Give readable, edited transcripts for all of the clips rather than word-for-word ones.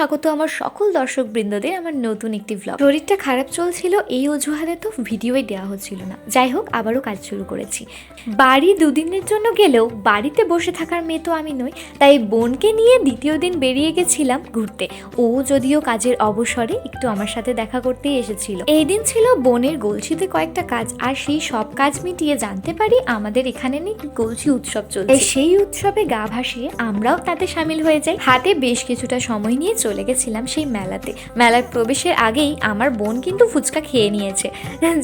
স্বাগত আমার সকল দর্শক বৃন্দদের আমার নতুন একটি ব্লগ। শরীরটা খারাপ চলছিল, এই অজুহাতে তো ভিডিওই দেওয়া হচ্ছিল না। যাই হোক, আবারও কাজ শুরু করেছি। বাড়ি দুদিনের জন্য গেলেও বাড়িতে বসে থাকার মেয়ে তো আমি নই, তাই বোনকে নিয়ে দ্বিতীয় দিন বেরিয়ে গেছিলাম ঘুরতে। ও যদিও কাজের অবসরে একটু আমার সাথে দেখা করতেই এসেছিল। এই দিন ছিল বোনের গলসিতে কয়েকটা কাজ, আর সেই সব কাজ মিটিয়ে জানতে পারি আমাদের এখানে নাকি গলসি উৎসব চলছে। সেই উৎসবে গা ভাসিয়ে আমরাও তাতে সামিল হয়ে যাই। হাতে বেশ কিছুটা সময় নিয়ে চলে গেছিলাম সেই মেলাতে। মেলার প্রবেশের আগেই আমার বোন কিন্তু ফুচকা খেয়ে নিয়েছে।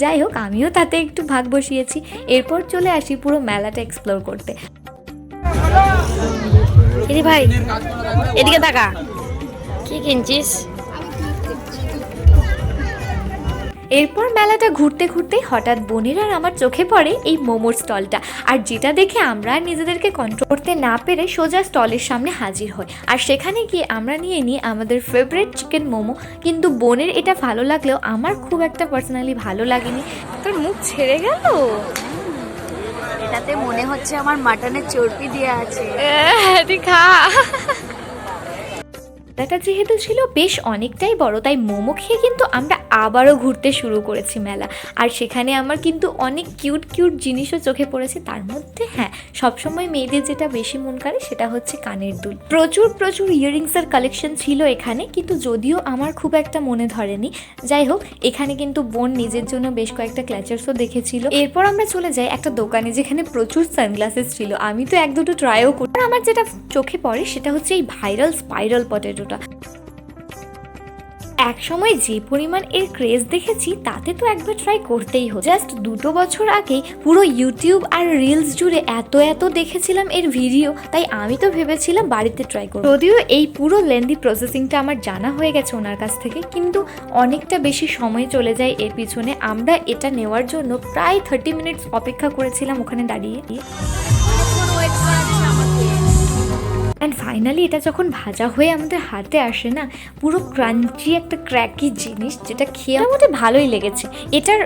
যাই হোক, আমিও তাতে একটু ভাগ বসিয়েছি। এরপর চলে আসি পুরো মেলাটা এক্সপ্লোর করতে। ভাই এদিকে তাকা, কি কিনছিস? এরপর মেলাটা ঘুরতে ঘুরতে হঠাৎ বোনের আর আমার চোখে পড়ে এই মোমোর স্টলটা, আর যেটা দেখে আমরা নিজেদেরকে কন্ট্রোল করতে না পেরে সোজা স্টলের সামনে হাজির হই। আর সেখানে গিয়ে আমরা নিয়ে নিই আমাদের ফেভারিট চিকেন মোমো। কিন্তু বোনের এটা ভালো লাগলেও আমার খুব একটা পার্সোনালি ভালো লাগেনি। তোর মুখ ছেড়ে গেল? এটাতে মনে হচ্ছে আমার মাটনের চর্বি দিয়ে আছে। তুই খা। মেলাটা যেহেতু ছিল বেশ অনেকটাই বড়, তাই মোমো খেয়ে কিন্তু আমরা আবারও ঘুরতে শুরু করেছি মেলা। আর সেখানে আমার কিন্তু অনেক কিউট কিউট জিনিসও চোখে পড়েছে। তার মধ্যে হ্যাঁ, সবসময় মেয়েদের যেটা বেশি মন করে সেটা হচ্ছে কানের দুল। প্রচুর প্রচুর ইয়াররিংসের কালেকশন ছিল এখানে, কিন্তু যদিও আমার খুব একটা মনে ধরেনি। যাই হোক, এখানে কিন্তু বোন নিজের জন্য বেশ কয়েকটা ক্ল্যাচার্সও দেখেছিল। এরপর আমরা চলে যাই একটা দোকানে যেখানে প্রচুর সানগ্লাসেস ছিল। আমি তো এক দুটো ট্রাইও করি। আর আমার যেটা চোখে পড়ে সেটা হচ্ছে এই ভাইরাল স্পাইরাল পটেটোটা। এক সময় যে পরিমাণ এর ক্রেজ দেখেছি তাতে তো একবার ট্রাই করতেই হতো। জাস্ট 2 বছর আগে পুরো ইউটিউব আর রিলস জুড়ে এত দেখেছিলাম এর ভিডিও, তাই আমি তো ভেবেছিলাম বাড়িতে ট্রাই করব। যদিও এই পুরো লেন্দি প্রসেসিংটা আমার জানা হয়ে গেছে ওনার কাছ থেকে, কিন্তু অনেকটা বেশি সময় চলে যায় এর পিছনে। আমরা এটা নেওয়ার জন্য প্রায় 30 মিনিটস অপেক্ষা করেছিলাম ওখানে দাঁড়িয়ে। অ্যান্ড ফাইনালি এটা যখন ভাজা হয়ে আমাদের হাতে আসে না, পুরো ক্রাঞ্চি একটা ক্র্যাকি জিনিস, যেটা খেয়ে আমাদের ভালোই লেগেছে। এটার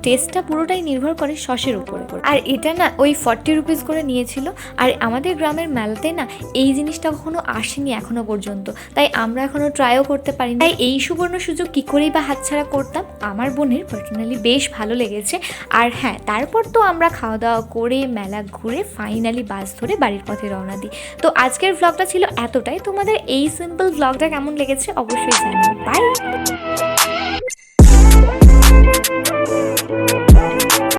টেস্টটা পুরোটাই নির্ভর করে সসের উপরে। আর এটা না ওই 40 রুপিস করে নিয়েছিল। আর আমাদের গ্রামের মেলাতে না এই জিনিসটা কখনো আসেনি এখনো পর্যন্ত, তাই আমরা এখনো ট্রাইও করতে পারিনি। তাই এই সুবর্ণ সুযোগ কী করেই বা হাতছাড়া করতাম। আমার বোনের পার্সোনালি বেশ ভালো লেগেছে। আর হ্যাঁ, তারপর তো আমরা খাওয়া দাওয়া করে মেলা ঘুরে ফাইনালি বাস ধরে বাড়ির পথে রওনা দিই। তো আজকের ব্লগটা ছিল এতটাই। তোমাদের এই সিম্পল ব্লগটা কেমন লেগেছে অবশ্যই জানিও। বাই।